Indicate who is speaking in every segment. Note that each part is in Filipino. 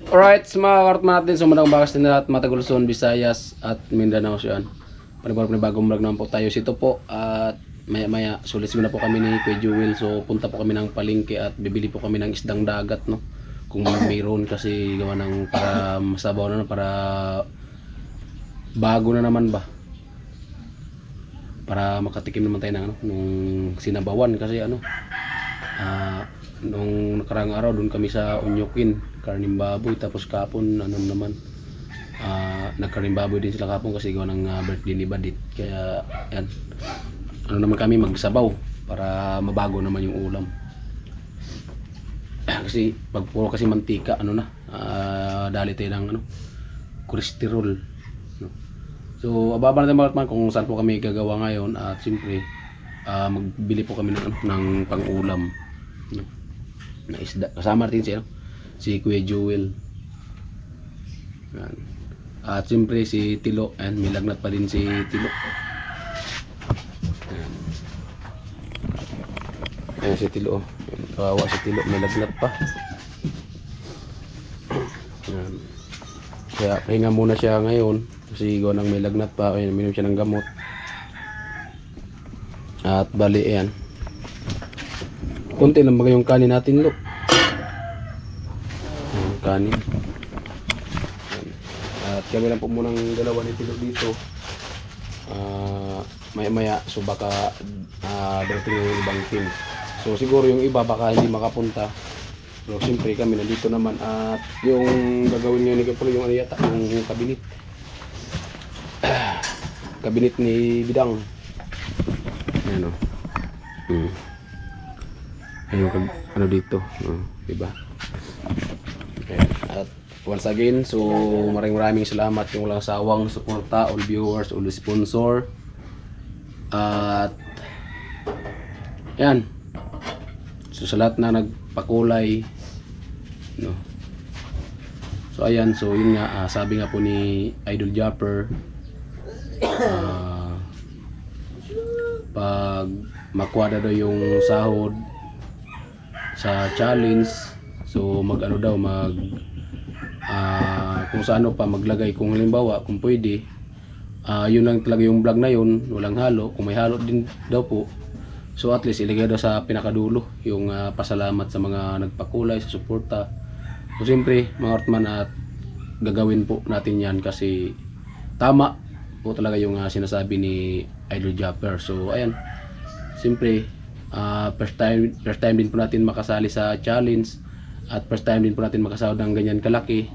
Speaker 1: Alright, sa mga karotman natin, sumunang bakas din lahat, Matagol Luzon, Visayas at Mindanao siya. Panibagong vlog naman po tayo sito po at maya sulit na po kami ni Kuya Jewel. So punta po kami ng palengke at bibili po kami ng isdang dagat, no? Kung mayroon, kasi gawa ng para masabaw na, para bago na naman ba. Para makatikim naman tayo ng nung sinabawan, kasi nung nakarang araw doon kami sa Unyokin, karning baboy, tapos kapon naman nagkarning baboy din sila kapon kasi gawa ng birthday ni Badit. Kaya yan, naman kami magsabaw para mabago naman yung ulam. Kasi pag puro kasi mantika dali tayo ng cholesterol, no? So ababa natin mga man kung saan po kami gagawa ngayon, at siyempre magbili po kami ng pang-ulam, no? Na isda. Kasama natin si Kuya Jewel. Yan. At siyempre si Tilo, and may lagnat pa din si Tilo. Yan. Ayan si Tilo. Kawawa si Tilo, may lagnat pa. Yan. Kaya pahinga muna siya ngayon kasi gawa ng may lagnat pa. Kaya minom siya ng gamot. At bali yan, konti lang ba yung kanin natin, look. Kanin. At kami lang po munang dalawa ni Tilo dito. Maya so baka dating yung ibang team. So siguro yung iba baka hindi makapunta. Pero siyempre kami nandito naman, at yung gagawin nyo ni Kapolo yung yung kabinet. Kabinet ni Bidang. Ayan o. Ayun dito, diba? Okay. At once again, so maraming salamat yung walang sawang suporta, all viewers, all sponsor. At yan, so sa lahat na nagpakulay, no? So ayan, so yun nga, sabi nga po ni Idol Japper, pag makuha daw yung sahod sa challenge, so kung sa pa maglagay, kung halimbawa kung pwede, yun lang talaga yung vlog na yun, walang halo. Kung may halo din daw po, so at least ilagay daw sa pinakadulo yung pasalamat sa mga nagpakulay, sa suporta. So siyempre mga Ortman, at gagawin po natin yan kasi tama po talaga yung sinasabi ni Idol Japper. So ayan, siyempre first time din po natin makasali sa challenge, at first time din po natin makasahod ng ganyan kalaki.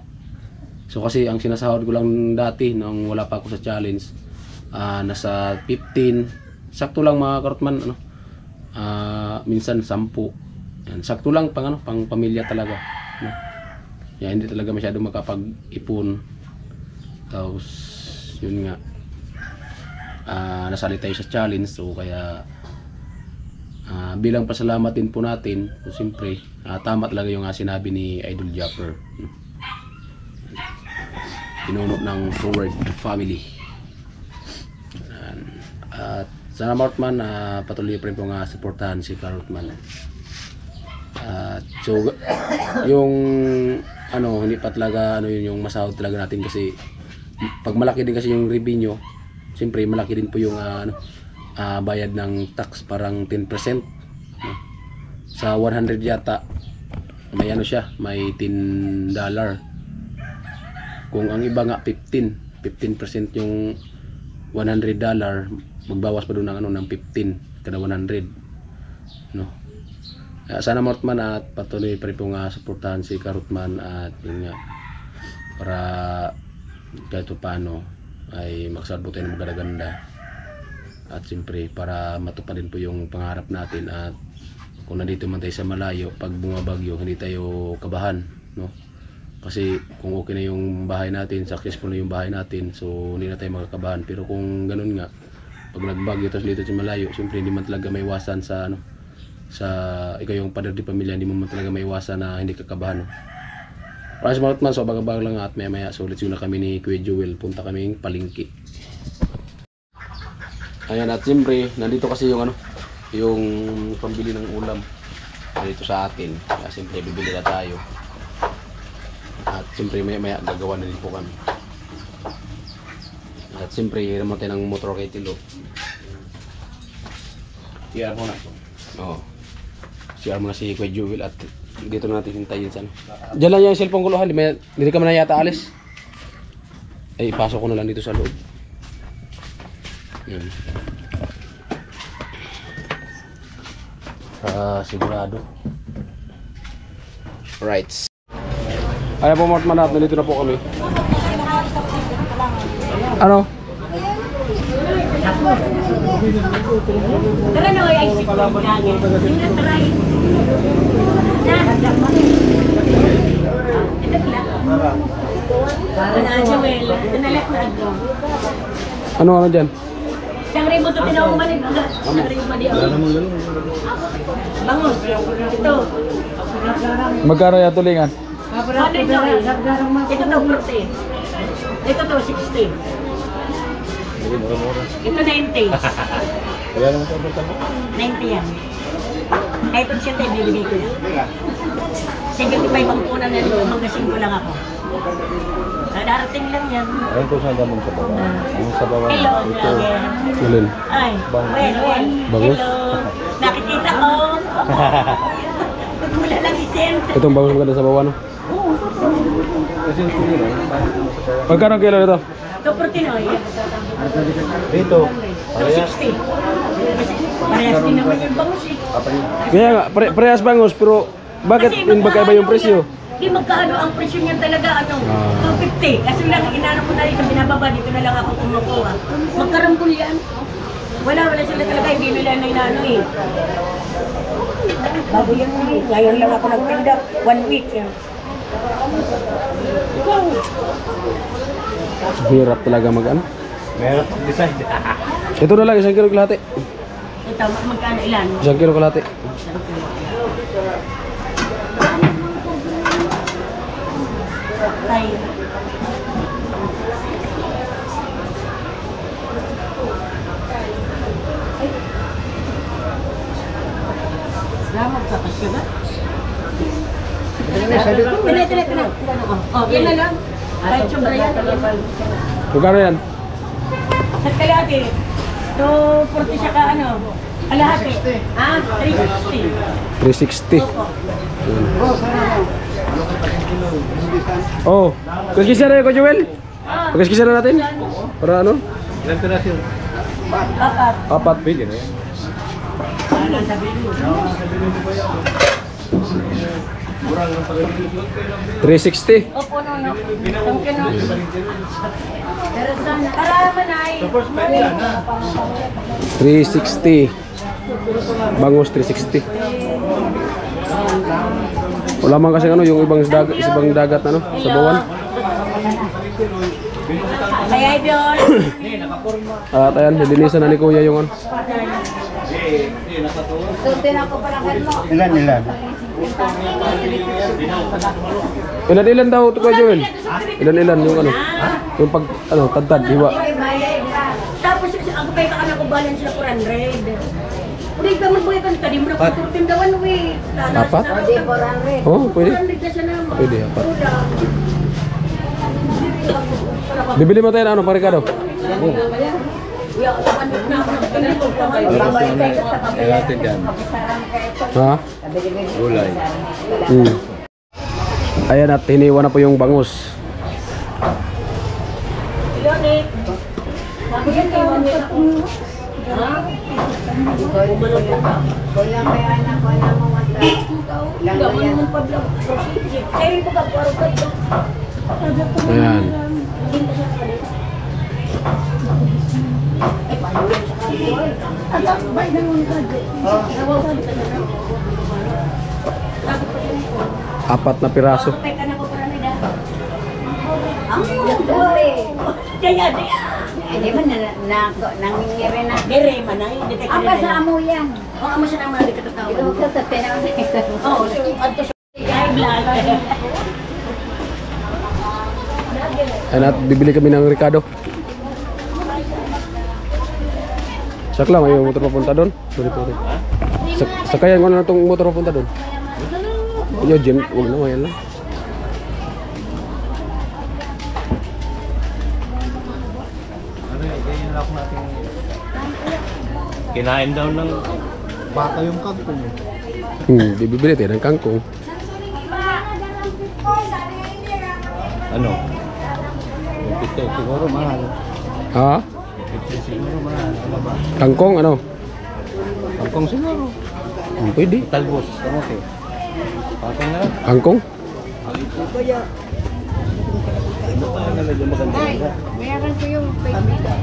Speaker 1: So kasi ang sinasahod ko lang dati nung wala pa ako sa challenge, nasa 15, sakto lang mga Karotman, minsan 10. Yan, sakto lang pang pamilya talaga, no? Yan, hindi talaga masyado makapag-ipon. Tapos yun nga, nasali tayo sa challenge, so kaya bilang pasalamat din po natin, so siyempre tama talaga yung sinabi ni Idol Japper, no? Pinuno ng Forward Family. At sana Martman, patuloy pa rin po supportahan si Karotman. So yung hindi pa talaga yun yung masahod talaga natin, kasi pag malaki din kasi yung revenue, siyempre malaki din po yung bayad ng tax, parang 10%, no? Sa 100 yata may may $10. Kung ang iba nga 15% yung $100, magbawas pa doon ng 15 kada 100, no? Sana Mortman, at patuloy pa rin po suportahan si Karotman, at yun nga, para kahit paano ay makasabot tayo ng maganda, at siyempre para matupad din po yung pangarap natin. At kung nandito man tayo sa malayo, pag bumabagyo hindi tayo kabahan, no? Kasi kung okay na yung bahay natin, successful na yung bahay natin, so hindi na tayo makakabahan. Pero kung ganun nga, pag nagbagyo tapos dito sa malayo, siyempre hindi man talaga may iwasan sa ikaw yung padre di pamilya, hindi mo man talaga may iwasan na hindi kakabahan, no? Para sa mga man, so bagabag lang, at maya sulit na kami ni Kuya Jewel, punta kaming palengke. Ayan, at siyempre nandito kasi yung pambili ng ulam dito sa atin, kaya siyempre bibili na tayo. At siyempre maya gagawa na din po kami. At siyempre naman tayo ng motor kay Tilo.
Speaker 2: CR muna.
Speaker 1: Oo. CR muna si Kuya Jewel at dito na natin hintayin sa ano. Diyan lang yung cellphone ko lohan, hindi ka man na yata alis. Ay ipasok ko na lang dito sa loob. Yun. Sigurado. Right. Ayan po mga manat, nandito na po kami. Ano?
Speaker 3: Tara na, ay isip ko lang yan. Hindi na try. Joel, tinalak na ako.
Speaker 1: Ano dyan?
Speaker 3: Siyang rin mo ito pinaumanin. Siyang rin mo diyan. Bangon. Ito.
Speaker 1: Magkano yung tulingan?
Speaker 3: Ano ito? Ito to 40. Ito to 60. Ito 90.
Speaker 2: Wala naman sa abot mo.
Speaker 3: 90 yan. Kahit 80 bibigay ko yan. 75 ang punan na ito. Magasin ko lang ako. Darating lang yan.
Speaker 2: Ayun po sa damong sa bawah. Yung sa bawah.
Speaker 3: Hello,
Speaker 2: Ito.
Speaker 3: vlogger.
Speaker 1: Alin?
Speaker 3: Ay, well.
Speaker 1: Bangus?
Speaker 3: Hello. Nakikita ko. Wala lang isend.
Speaker 1: Itong bangus maganda sa bawah, no?
Speaker 2: Kasi yung tuloy na.
Speaker 1: Magkano kilo nito?
Speaker 3: Ito por Tinoy.
Speaker 2: Dito.
Speaker 3: 260. Parehas din naman yung bangus eh.
Speaker 1: Kaya nga, parehas bangus, pero bakit
Speaker 3: Kasi
Speaker 1: yung magkaiba yung presyo?
Speaker 3: Di magkaano ang presyo niya talaga ano, 250. Kasi lang inano ko na dito, binababa dito na lang ako kumukuha. Magkarambol yan. Wala sila talaga, hindi nila na inano eh. Bago yan eh. Ngayon lang ako nagtinda, 1 week yan.
Speaker 1: Hirap talaga mag-ano.
Speaker 2: Meron pang design.
Speaker 1: Ito na lang, 1 kilo kalahati.
Speaker 3: Ito, magkano ilan?
Speaker 1: 1 kilo kalahati.
Speaker 3: Tay. Lamag ka kasi ba? Tila. Oh, yan na lang. Kahit sobra yan.
Speaker 1: Magkano yan?
Speaker 3: Sa kalahati. 240 siya ka ano? Kalahati. Ah, 360.
Speaker 1: 360.
Speaker 3: Opo.
Speaker 1: Oh, kuskisa na yun, Kuya Joel? Kuskisa na natin? Para ano?
Speaker 2: Ilan piraso yun?
Speaker 3: Apat.
Speaker 1: 4.
Speaker 2: Pwede na yan. Kurang ng pag-ibig.
Speaker 1: 360.
Speaker 3: Opo, no. Thank you, no. Karaman ay.
Speaker 1: 360. Bangus 360. Wala man kasi ano yung ibang dagat ano sa bawan.
Speaker 3: Kaya idol.
Speaker 1: At ayan, nilinisan na ni Kuya yung ano.
Speaker 2: Ilan?
Speaker 1: Ilan daw ito Kuya Joel? Ilan yung ano? Yung pag ano, tadtad, hiwa.
Speaker 3: Tapos ang kapay ka na ko balance sila 400. Uday ka magbuhay ka tadi mo na ko tindawan we.
Speaker 1: Apat? Oh, pwede.
Speaker 3: 400 na siya naman.
Speaker 1: Pwede, apat. Bibili mo tayo ng ano, parikado?
Speaker 2: Natin yan.
Speaker 1: Ha?
Speaker 2: Gulay.
Speaker 1: Ayan at hiniwa na po yung bangus.
Speaker 3: Yonik. Yan ka
Speaker 1: Ayan. Apat na piraso.
Speaker 4: Hindi man nangyari na.
Speaker 3: Dire man ay detect.
Speaker 4: Ang kasama yan.
Speaker 3: Oh, amo siya nang mga katatawa.
Speaker 4: Ito sa tatinaw na ito.
Speaker 3: Oh, so adto siya. Ay vlog.
Speaker 1: Ayan at bibili kami ng Ricardo. Sakla, may motor papunta doon. Sorry. Sakayan ko na itong motor papunta doon. Yo, Jim, huwag na, yan lang.
Speaker 2: Kinain daw ng baka yung kangkong.
Speaker 1: Bibili tayo ng kangkong.
Speaker 2: Ano? Yung pito, siguro mahal.
Speaker 1: Ha?
Speaker 2: Pito siguro mahal. Ano ba?
Speaker 1: Kangkong ano?
Speaker 2: Kangkong siguro.
Speaker 1: Pwede.
Speaker 2: Talbos. Kamote. Patong na.
Speaker 1: Kangkong?
Speaker 2: Ito pa na medyo maganda.
Speaker 4: Meron ko yung pagmita.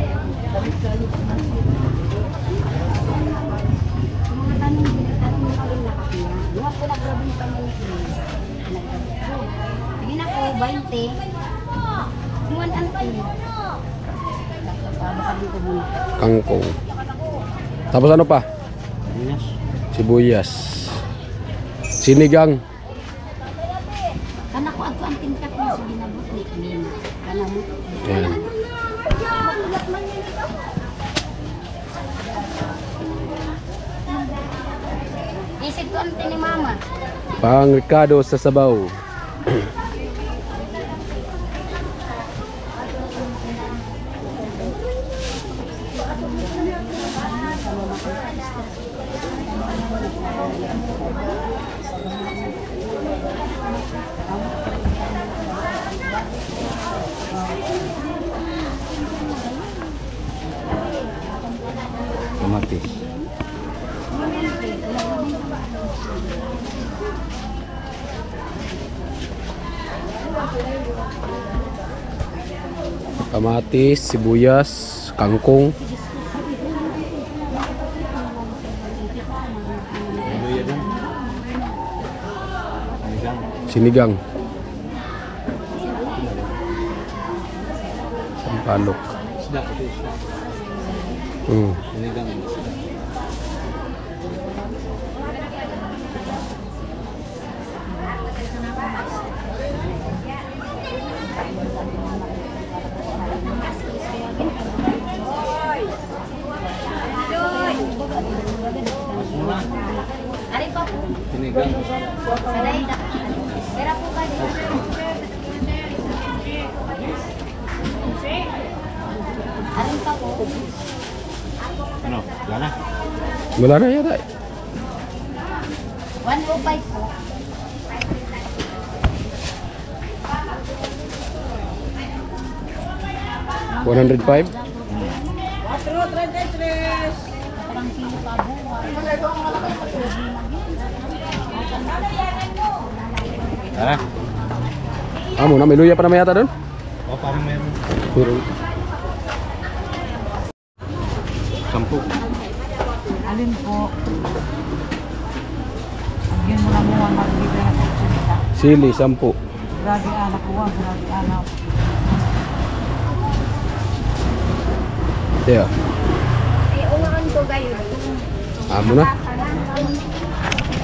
Speaker 4: Sige na po, 20. Muan antin.
Speaker 1: Kangkong. Tapos ano pa?
Speaker 2: Yes.
Speaker 1: Sibuyas. Sinigang.
Speaker 4: Kana ko ato ang tintak mo sa ginabot ni Nina. Kana mo.
Speaker 1: Ayan.
Speaker 4: Isig ko ang ni Mama.
Speaker 1: Pang Ricardo sa sabaw.
Speaker 2: Kamatis.
Speaker 1: Kamatis, sibuyas, kangkong.
Speaker 2: Luya din.
Speaker 1: Sinigang. Sampalok.
Speaker 2: Isda. Isda. Sinigang. Isda.
Speaker 4: Ari pa po.
Speaker 2: Sinigang.
Speaker 4: Saday da. Pera po ka din. Ari pa po.
Speaker 2: Ano? Wala na?
Speaker 1: Wala na yata.
Speaker 4: 105 po.
Speaker 1: $105.
Speaker 4: Parang kilo pa buwan.
Speaker 2: Ha?
Speaker 1: Amo na, may luya pa naman yata doon?
Speaker 2: O, parang meron.
Speaker 1: Meron.
Speaker 2: 10.
Speaker 5: Alin po? Agyan mo na mo ang magbibigay na kutsinita.
Speaker 1: Sili, 10.
Speaker 5: Grabe anak ko, grabe anak.
Speaker 1: Kaya,
Speaker 4: Ungaan ko kayo.
Speaker 1: amo na.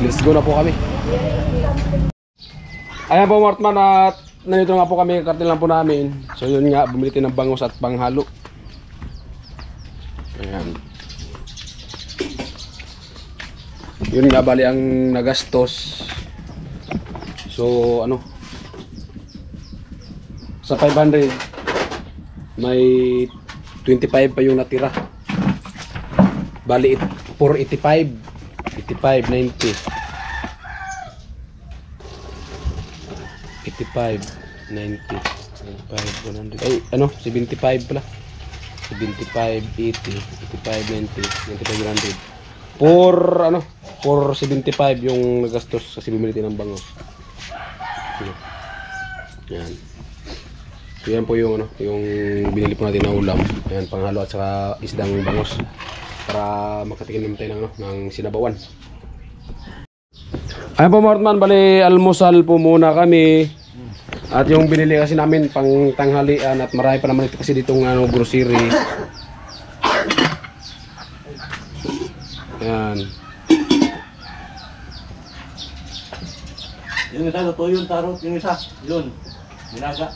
Speaker 1: Let's go na po kami. Ayan po Martman, at nandito nga po kami, kartel lang po namin. So yun nga, bumili tayo ng bangus at panghalo. Ayan. Yun nga, bali ang nagastos. So ano, sa 500 may 25 pa yung natira. Bali 485. 85, 90. 85, 90, 95, 100. Ay, ano? 75 pala. 75, 80, 85, 90, 95, 100. For ano? For 75 yung nagastos kasi bumili tayo ng bangus. Yan. So yan po yung ano, yung binili po natin na ulam. Ayan, panghalo at saka isdang bangus para makatikim naman tayo ng, ano, ng sinabawan. Ayan po Martman, bali almusal po muna kami. At yung binili kasi namin pang tanghalian at marami pa naman ito kasi ditong ano, grocery. Ayan.
Speaker 2: Yung isa, luto yun, tarot. Yung isa, yun. Nilaga.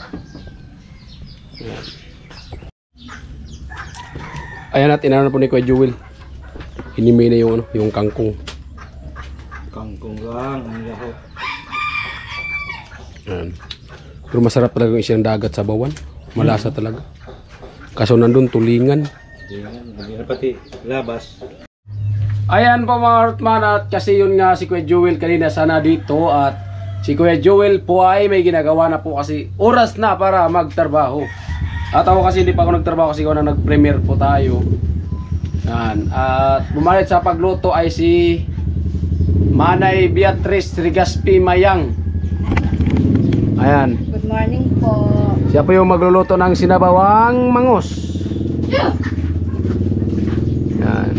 Speaker 1: Ayan. Ayan at inano po ni Kuya Jewel. Hinimay na yung ano, yung kangkong.
Speaker 2: Kangkong lang. Hindi ako.
Speaker 1: Ayan. Pero masarap talaga yung isang dagat sa bawan. Malasa talaga. Kaso nandun tulingan.
Speaker 2: Hindi na pati labas.
Speaker 1: Ayan po mga Heartman, at kasi yun nga si Kuya Joel kanina sana dito, at si Kuya Joel po ay may ginagawa na po kasi oras na para magtrabaho. At ako kasi hindi pa ako nagtrabaho kasi na nag-premiere po tayo. Yan. At bumalit sa pagluto ay si Manay Beatrice Rigaspi Mayang. Ayan.
Speaker 4: Good morning po.
Speaker 1: Siya po yung magluluto ng sinabawang mangos. Yan.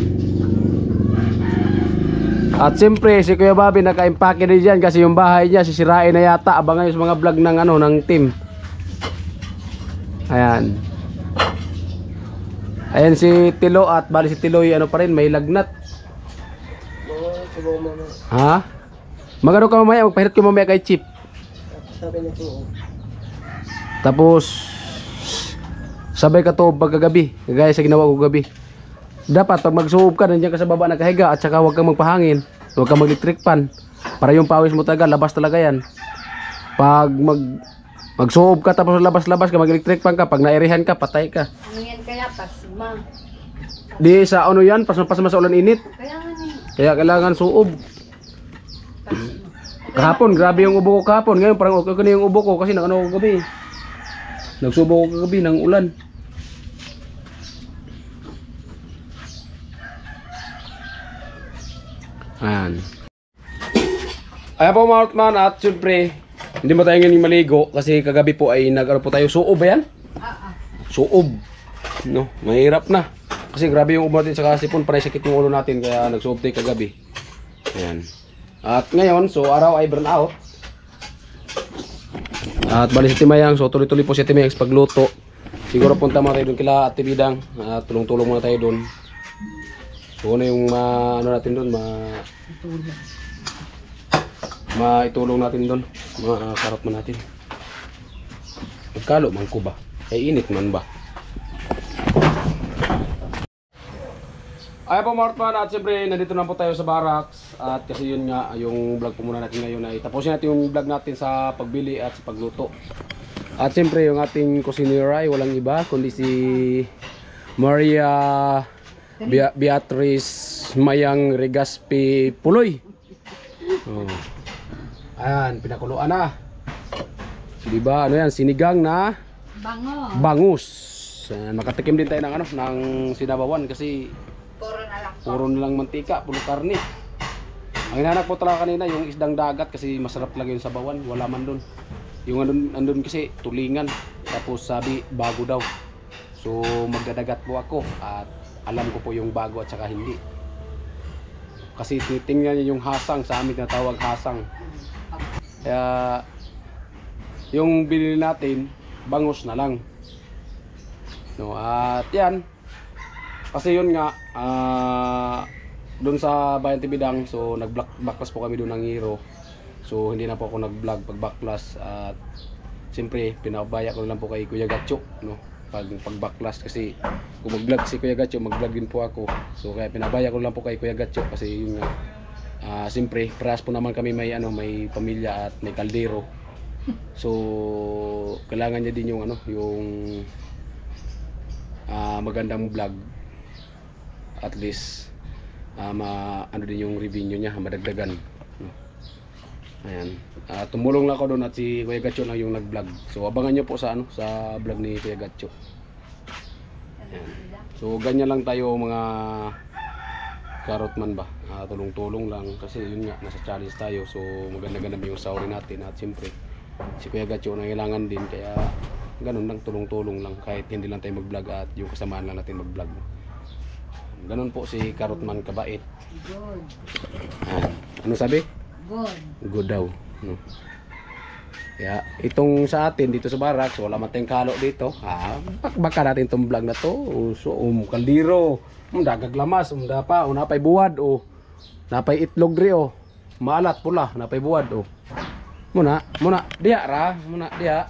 Speaker 1: At siyempre si Kuya Bobby naka-impake din dyan kasi yung bahay niya sisirain na yata. Abangan yung mga vlog ng ng team. Ayan. Ayan si Tilo, at bali si Tilo ay pa rin, may lagnat. Ha? Magano ka mamaya, magpahirat ko mamaya kay Chip. Tapos sabay ka to pagkagabi, kagaya sa ginawa ko gabi. Dapat pag magsuob ka, nandiyan ka sa baba nakahiga, at saka huwag kang magpahangin, huwag kang mag-electric fan, para yung pawis mo talaga, labas talaga yan. Pag magsuob ka tapos labas-labas ka, mag-electric fan ka, pag nairihan ka, patay ka.
Speaker 4: Ano yan kaya? Pasma.
Speaker 1: Di sa ano yan, pasma sa ulan init.
Speaker 4: Kaya nga ni.
Speaker 1: Kaya kailangan suob. Kahapon, grabe yung ubo ko kahapon. Ngayon parang okay na yung ubo ko kasi nang ano ko gabi. Nagsubo ko kagabi ng ulan. Ayan. Ayan po mga Heartman, at syempre hindi mo tayo ngayon maligo kasi kagabi po ay nag-ano po tayo, suob ba yan? Suob. No, mahirap na. Kasi grabe yung ubo natin sa kasipon, parang sakit yung ulo natin, kaya nag-suob tayo kagabi. Ayan. At ngayon, so araw ay burn out. At bali si Timayang, so tuloy-tuloy po si Timayang sa pagluto. Siguro punta muna tayo doon kila Ate Bidang, at tulong-tulong muna tayo doon. So ano yung ano natin doon, maitulong natin doon, karot mo natin. Magkalo man ko ba? Ay init man ba? Ay po mga Heartman, at siyempre nandito na po tayo sa barracks. At kasi yun nga, yung vlog po muna natin ngayon ay tapusin natin yung vlog natin sa pagbili at sa pagluto. At siyempre yung ating kusinera ay walang iba kundi si Maria Beatrice Mayang Rigaspi Puloy. Oh. Ayan, pinakuluan na. Diba, ano yan, sinigang na bangus. Makatikim din tayo ng ng sinabawan kasi puro na lang mantika, puro karne. Ang hinahanap po talaga kanina yung isdang dagat kasi masarap lang yung sabawan, wala man doon. Yung andun kasi tulingan, tapos sabi bago daw. So magdadagat po ako at alam ko po yung bago at saka hindi. Kasi titingnan niya yung hasang, sa amin tinatawag hasang. Kaya yung binili natin, bangus na lang. No, at yan. Kasi yun nga, doon sa Bayan Tibidang, so nag-backclass po kami doon ng Hero. So hindi na po ako nag-vlog pag backclass, at siyempre pinabaya ko na lang po kay Kuya Gatcho, no? Pag backclass kasi kung mag-vlog si Kuya Gatcho, mag-vlog din po ako. So kaya pinabaya ko lang po kay Kuya Gatcho kasi yun nga, siyempre parehas po naman kami may may pamilya at may kaldero. So kailangan niya din yung yung magandang vlog, at least din yung revenue niya, madagdagan, no? Ayan. Tumulong lang ako doon at si Kuya Gatcho lang yung nag-vlog. So abangan nyo po sa sa vlog ni Kuya Gatcho. Ayan. So ganyan lang tayo mga karotman ba. Tulong-tulong lang kasi yun nga, nasa challenge tayo. So maganda-ganda yung sahuri natin, at siyempre si Kuya Gatcho nangailangan din, kaya ganun lang, tulong-tulong lang kahit hindi lang tayo mag-vlog at yung kasamaan lang natin mag-vlog. Ganun po si Karotman kabait.
Speaker 4: Good.
Speaker 1: Ano sabi?
Speaker 4: Good.
Speaker 1: Good daw, no? Kaya itong sa atin dito sa barracks, wala man tayong kalo dito. Baka natin itong vlog na to. So kaldiro, dagag lamas, dapa, napay buwad, napay itlog ri, maalat pula, napay buwad, Muna diya ra, diya.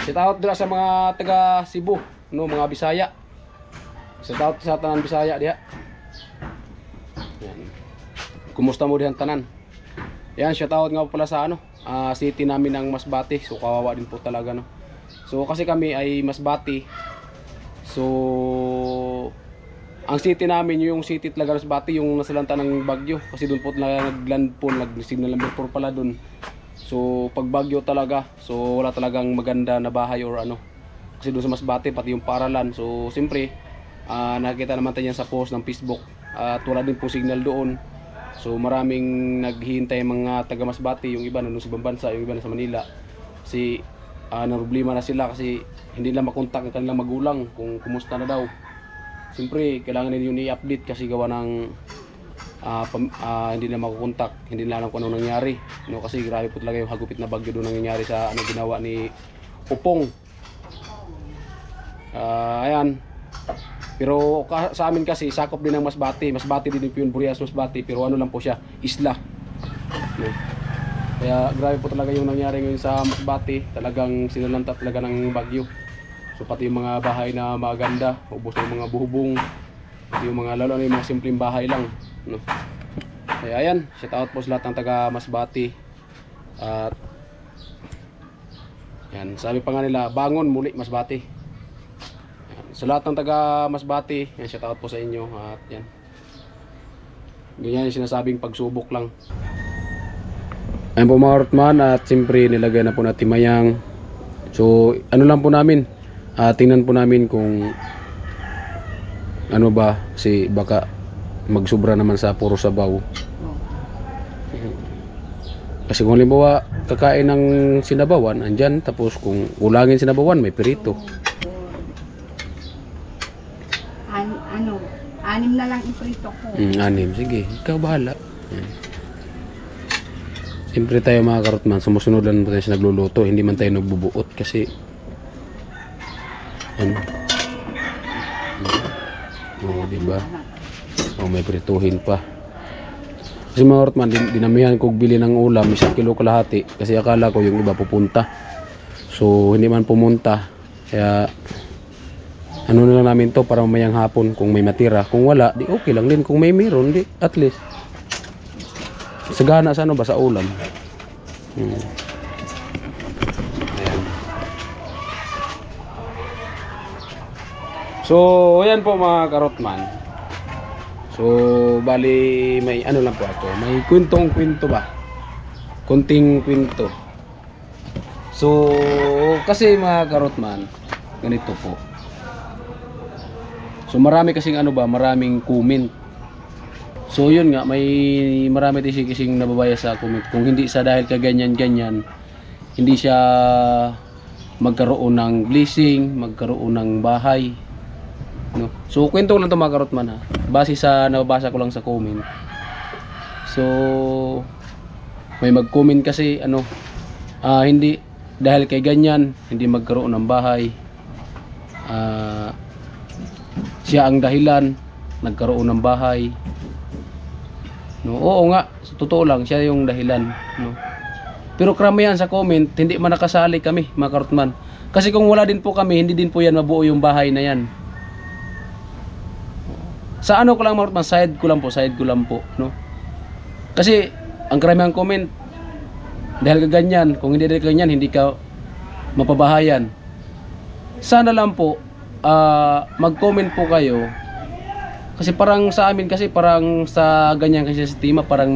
Speaker 1: Shoutout dira sa mga taga Cebu, no, mga Bisaya. Shoutout sa tanan Bisaya diya. Yan. Kumusta mo diyan tanan? Yan, shoutout nga pala sa city namin ng Masbate. So kawawa din po talaga, no. So kasi kami ay Masbate. So ang city namin, yung city talaga ng Masbate, yung nasalanta ng bagyo. Kasi doon po nagland po, nag-signal number 4 pala doon. So pag bagyo talaga, so wala talagang maganda na bahay or ano. Kasi doon sa Masbate, pati yung paralan. So siyempre, nakita naman tayo yan sa post ng Facebook. At wala din po signal doon. So maraming naghihintay mga taga Masbate, yung iba nandun sa ibang bansa, yung iba nasa Manila. Kasi problema na sila kasi hindi nila makontak ang kanilang magulang kung kumusta na daw. Siyempre, kailangan nila yun i-update kasi gawa ng hindi na makukontak, hindi na alam kung ano nangyari. No, kasi grabe po talaga yung hagupit na bagyo doon nangyayari sa ginawa ni Upong. Ayan. Pero sa amin kasi, sakop din ng Masbate. Masbate din yung Burias Masbate, pero ano lang po siya, isla. No. Kaya grabe po talaga yung nangyari ngayon sa Masbate. Talagang sinalanta talaga ng bagyo. So pati yung mga bahay na maganda, ubos ng mga buhubong, pati yung mga lalo na yung mga simpleng bahay lang, no? Kaya ayan, shout out po sa lahat ng taga Masbate. At yan, sabi pa nga nila, bangon muli Masbate. Yan, sa lahat ng taga Masbate, yan, shout out po sa inyo. At yan, ganyan yung sinasabing pagsubok lang. Ayan po mga Rotman, at siyempre nilagay na po natin mayang. So ano lang po namin, tingnan po namin kung ano ba, kasi baka magsubra naman sa puro sabaw. Kasi kung halimbawa kakain ng sinabawan, andyan, tapos kung ulangin sinabawan, may perito.
Speaker 4: Ano, 6 na lang iprito ko.
Speaker 1: 6, sige, ikaw bahala. Siyempre tayo mga Karotman, sumusunod lang tayo sa nagluluto, hindi man tayo nagbubuot kasi ano? Diba? May prituhin pa. Kasi mga Rotman, dinamihan kong bili ng ulam, 1 kilo kalahati kasi akala ko yung iba pupunta. So hindi man pumunta. Kaya ano na lang namin to para mamayang hapon kung may matira. Kung wala, di okay lang din. Kung may meron, di at least sagana sa ano ba, sa ulam. So, ayan po mga Karotman. So, bali may ano lang po ako. May kwentong-kwento ba? Kunting kwento. So, kasi mga Karotman, ganito po. So, marami kasing ano ba, maraming comment. So, yun nga, may marami kasing nababaya sa comment. Kung hindi sa dahil ka ganyan-ganyan, hindi siya magkaroon ng blessing, magkaroon ng bahay. No. So kwento ko lang ito mga Karotman ha. Base sa nababasa ko lang sa comment. So may mag-comment kasi ano, hindi dahil kay ganyan hindi magkaroon ng bahay. Siya ang dahilan nagkaroon ng bahay. No, oo nga, totoo lang siya yung dahilan, no. Pero karamihan sa comment hindi man nakasali kami mga Karotman. Kasi kung wala din po kami, hindi din po yan mabuo yung bahay na yan. Sa ano ko lang mga Karotman, side ko lang po, no. Kasi ang karamihan comment dahil ka ganyan, kung hindi dahil ka ganyan, hindi ka mapabahayan. Sana lang po mag-comment po kayo. Kasi parang sa amin kasi parang sa ganyan kasi sa tema parang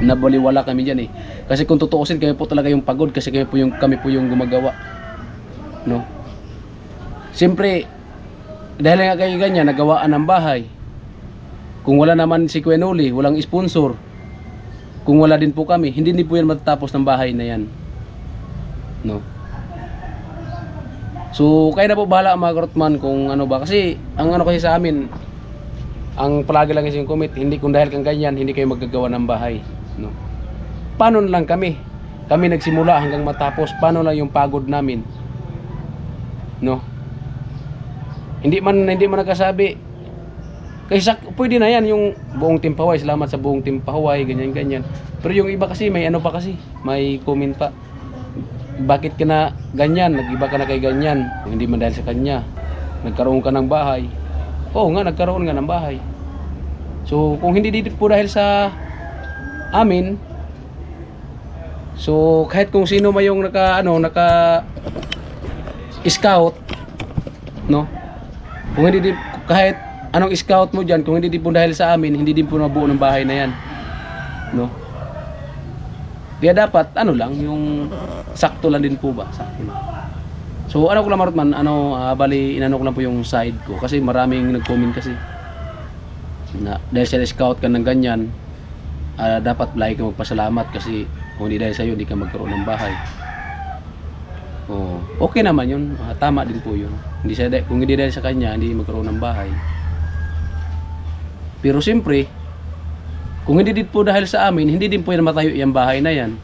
Speaker 1: nabaliwala kami diyan eh. Kasi kung tutuusin kami po talaga yung pagod kasi kami po yung gumagawa. No. Siyempre dahil nga kayo ganyan nagawaan ng bahay. Kung wala naman si Kuya Noli, walang sponsor. Kung wala din po kami, hindi din po yan matatapos ng bahay na yan. No. So, kaya na po bahala mga Karotman kung ano ba. Kasi, ang ano kasi sa amin, ang palagi lang yung comment, hindi kung dahil kang ganyan, hindi kayo magagawa ng bahay. No. Paano na lang kami? Kami nagsimula hanggang matapos. Paano lang yung pagod namin? No. Hindi man nagkasabi. Kaysa pwede na yan yung buong Team Pahuay. Salamat sa buong Team Pahuay, ganyan-ganyan. Pero yung iba kasi may ano pa kasi, may comment pa. Bakit ka na ganyan? Nag-iba ka na kay ganyan. Kung hindi man dahil sa kanya, nagkaroon ka ng bahay. Oo nga, nagkaroon nga ng bahay. So kung hindi dito po dahil sa amin, so kahit kung sino may yung naka scout, no? Kung hindi kahit anong scout mo dyan, kung hindi din po dahil sa amin, hindi din po nabuo ng bahay na yan. No? Kaya dapat, ano lang, yung sakto lang din po ba? Sakto lang. So, ano ko lang Marutman, bali, inano ko lang po yung side ko. Kasi maraming nag-comment kasi. Na, dahil sa scout ka ng ganyan, dapat lagi ka magpasalamat kasi kung hindi dahil sa'yo, hindi ka magkaroon ng bahay. Oh, okay naman yun. Tama din po yun. Kung hindi dahil sa kanya, hindi magkaroon ng bahay. Pero siyempre, kung hindi din po dahil sa amin, hindi din po yan matayo yung bahay na yan.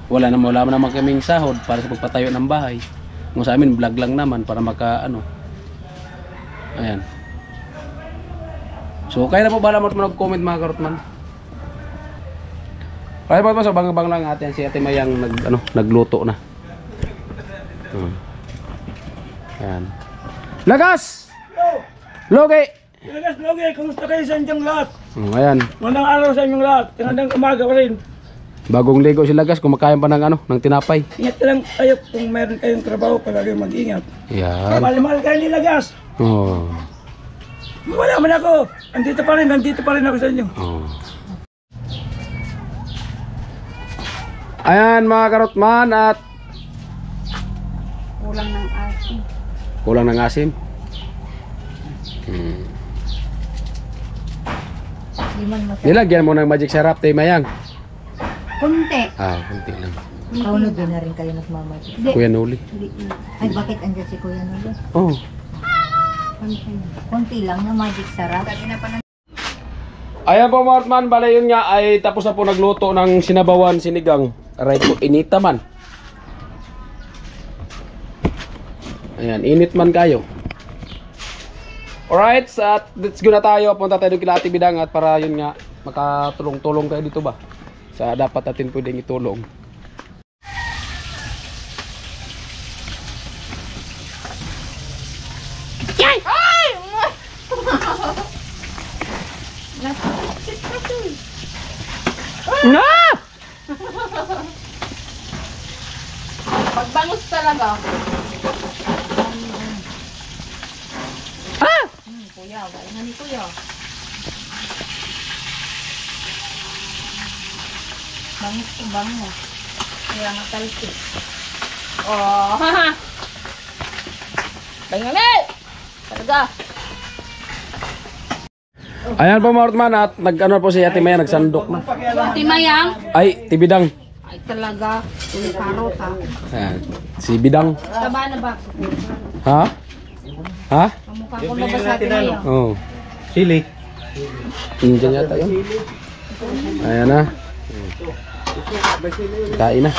Speaker 1: Wala naman kaming sahod para sa pagpatayo ng bahay. Kung sa amin, vlog lang naman para Ayan. So, kaya na po bala mo mag-comment mga karotman. Kaya po so bang lang natin si Ate Mayang nagluto na. Ayan. Lagas! Logi!
Speaker 2: Lagas, Logi, kumusta kayo sa inyong lahat?
Speaker 1: Ayan.
Speaker 2: Magandang araw sa inyong lahat. Magandang umaga pa rin.
Speaker 1: Bagong ligo si Lagas, kumakain pa ng tinapay.
Speaker 2: Ingat lang kayo kung meron kayong trabaho, palagi mag-ingat.
Speaker 1: Yan.
Speaker 2: Mahal kayo ni Lagas.
Speaker 1: Oh.
Speaker 2: Wala man ako. Nandito pa rin ako sa inyo.
Speaker 1: Oh. Ayan mga karotman at
Speaker 5: Kulang ng asin.
Speaker 1: kulang ng asim.
Speaker 5: Di man masarap.
Speaker 1: Nilagyan mo ng magic syrup, Tay Mayang.
Speaker 4: Kunti.
Speaker 1: Kunti lang.
Speaker 5: Kaunod din na rin kayo nagmamagic.
Speaker 4: Hindi.
Speaker 1: Kuya Nuli.
Speaker 4: Ay, bakit andyan si Kuya Nulo?
Speaker 1: Oh.
Speaker 4: Kunti lang yung magic sarap.
Speaker 1: Ayan po mga karotman, bala yun nga ay tapos na po nagluto ng sinabawan sinigang. Aray po, inita man. Ayan, init man kayo. Alright, at let's go na tayo. Punta tayo kila Ate Bidang at para yun nga makatulong-tulong kayo dito ba? Sa dapat natin pwedeng itulong. Na!
Speaker 5: Pagbangus talaga. Kuya, wala nga ni Kuya. Bangus to bangus. Kaya matalpit. Oh, haha. Bangali! Talaga.
Speaker 1: Ayan po mga karotman at nag-ano po si Ate Maya, nagsandok na.
Speaker 5: Ate Mayang.
Speaker 1: Ay, Tibidang.
Speaker 5: Ay talaga. Uli karot ha.
Speaker 1: Ayan, si Bidang.
Speaker 5: Taba na ba?
Speaker 1: Ha? Ha?
Speaker 5: Kamukha ko na ba sa Ate Mayang?
Speaker 1: Oh.
Speaker 2: Sili.
Speaker 1: Indian yata yun. Ayan na. Kain na.